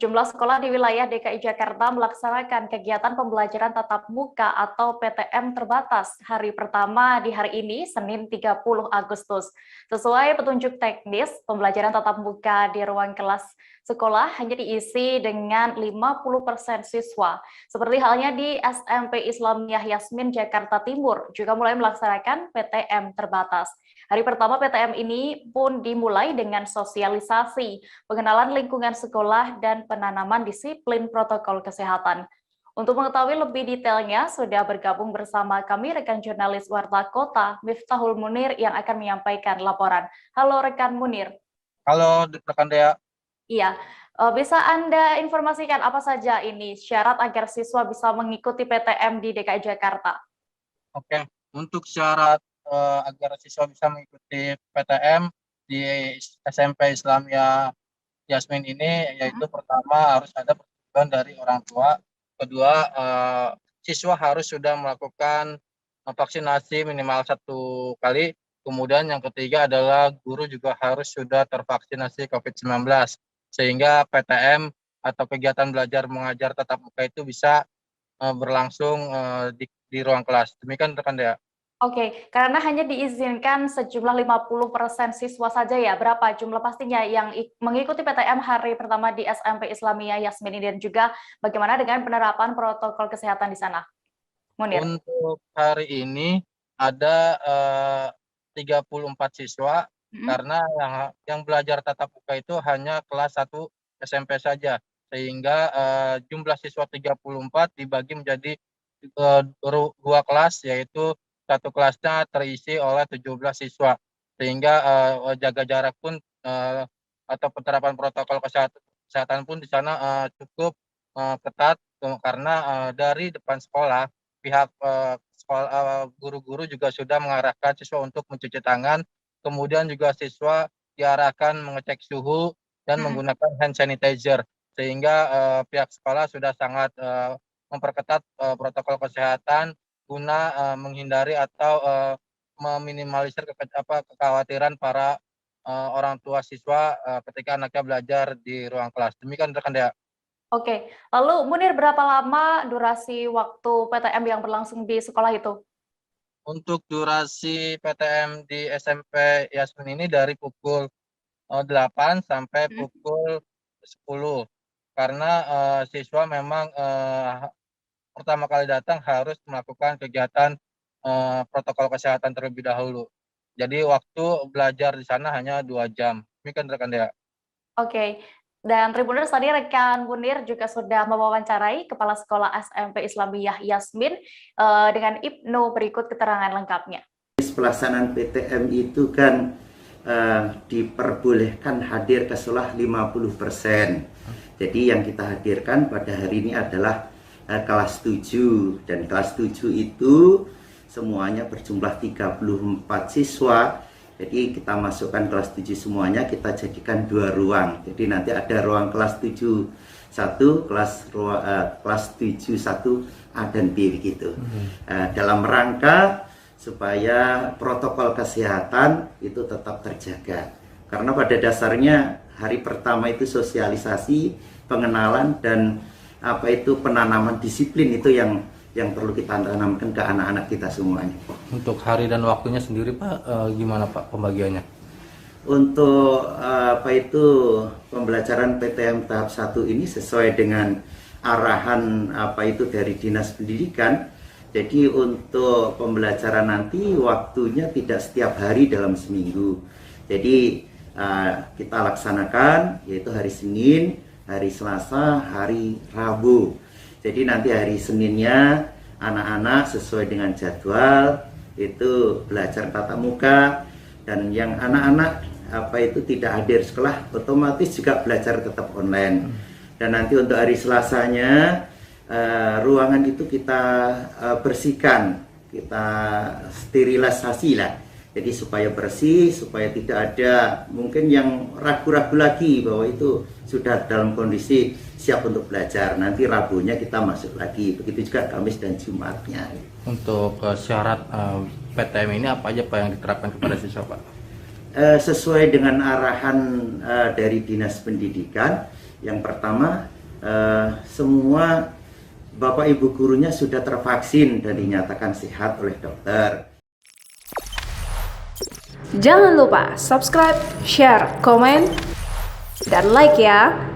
Sejumlah sekolah di wilayah DKI Jakarta melaksanakan kegiatan pembelajaran tatap muka atau PTM terbatas hari pertama di hari ini, Senin 30 Agustus. Sesuai petunjuk teknis, pembelajaran tatap muka di ruang kelas sekolah hanya diisi dengan 50% siswa. Seperti halnya di SMP Islamiyah Yasmin Jakarta Timur, juga mulai melaksanakan PTM terbatas. Hari pertama PTM ini pun dimulai dengan sosialisasi, pengenalan lingkungan sekolah, dan penanaman disiplin protokol kesehatan. Untuk mengetahui lebih detailnya, sudah bergabung bersama kami rekan jurnalis Warta Kota, Miftahul Munir, yang akan menyampaikan laporan. Halo rekan Munir. Halo rekan Dea. Iya, bisa Anda informasikan apa saja ini syarat agar siswa bisa mengikuti PTM di DKI Jakarta? Oke, untuk syarat agar siswa bisa mengikuti PTM di SMP Islamiyah Yasmin ini, yaitu pertama harus ada persetujuan dari orang tua, kedua siswa harus sudah melakukan vaksinasi minimal 1 kali, kemudian yang ketiga adalah guru juga harus sudah tervaksinasi COVID-19, sehingga PTM atau kegiatan belajar mengajar tatap muka itu bisa berlangsung di ruang kelas. Demikian rekan Dea. Oke, karena hanya diizinkan sejumlah 50% siswa saja ya, berapa jumlah pastinya yang mengikuti PTM hari pertama di SMP Islamiyah Yasmin ini, dan juga bagaimana dengan penerapan protokol kesehatan di sana? Munir. Untuk hari ini ada 34 siswa, karena yang belajar tatap muka itu hanya kelas 1 SMP saja, sehingga jumlah siswa 34 dibagi menjadi dua kelas, yaitu satu kelasnya terisi oleh 17 siswa, sehingga jaga jarak pun atau penerapan protokol kesehatan pun di sana cukup ketat, karena dari depan sekolah pihak sekolah, guru-guru juga sudah mengarahkan siswa untuk mencuci tangan, kemudian juga siswa diarahkan mengecek suhu dan menggunakan hand sanitizer, sehingga pihak sekolah sudah sangat memperketat protokol kesehatan guna menghindari atau meminimalisir kekhawatiran para orang tua siswa ketika anaknya belajar di ruang kelas. Demikian rekan Dea. Oke, lalu Munir, berapa lama durasi waktu PTM yang berlangsung di sekolah itu? Untuk durasi PTM di SMP Yasmin ini dari pukul 8 sampai pukul 10, karena siswa memang pertama kali datang harus melakukan kegiatan protokol kesehatan terlebih dahulu. Jadi waktu belajar di sana hanya 2 jam. Demikian rekan Dea. Oke, dan Tribuners, tadi rekan Munir juga sudah mewawancarai Kepala Sekolah SMP Islamiyah Yasmin dengan Ibnu, berikut keterangan lengkapnya. Pelaksanaan PTM itu kan diperbolehkan hadir ke sekolah 50%. Jadi yang kita hadirkan pada hari ini adalah kelas 7, dan kelas 7 itu semuanya berjumlah 34 siswa. Jadi kita masukkan kelas 7 semuanya, kita jadikan 2 ruang. Jadi nanti ada ruang kelas 7 1, kelas 7 1 A dan B begitu. Dalam rangka supaya protokol kesehatan itu tetap terjaga. Karena pada dasarnya hari pertama itu sosialisasi, pengenalan, dan penanaman disiplin itu yang perlu kita tanamkan ke anak-anak kita semuanya. Untuk hari dan waktunya sendiri Pak, gimana Pak pembagiannya? Untuk pembelajaran PTM tahap 1 ini sesuai dengan arahan dari Dinas Pendidikan. Jadi untuk pembelajaran nanti waktunya tidak setiap hari dalam seminggu. Jadi kita laksanakan yaitu hari Senin, hari Selasa, hari Rabu. Jadi nanti hari Seninnya anak-anak sesuai dengan jadwal itu belajar tatap muka, dan yang anak-anak tidak hadir sekolah otomatis juga belajar tetap online. Dan nanti untuk hari Selasanya ruangan itu kita bersihkan, kita sterilisasi lah. Jadi supaya bersih, supaya tidak ada mungkin yang ragu-ragu lagi bahwa itu sudah dalam kondisi siap untuk belajar. Nanti Rabunya kita masuk lagi, begitu juga Kamis dan Jumatnya. Untuk syarat PTM ini apa aja Pak yang diterapkan kepada siswa Pak? sesuai dengan arahan dari Dinas Pendidikan. Yang pertama, semua Bapak Ibu gurunya sudah tervaksin dan dinyatakan sehat oleh dokter. Jangan lupa subscribe, share, komen, dan like ya.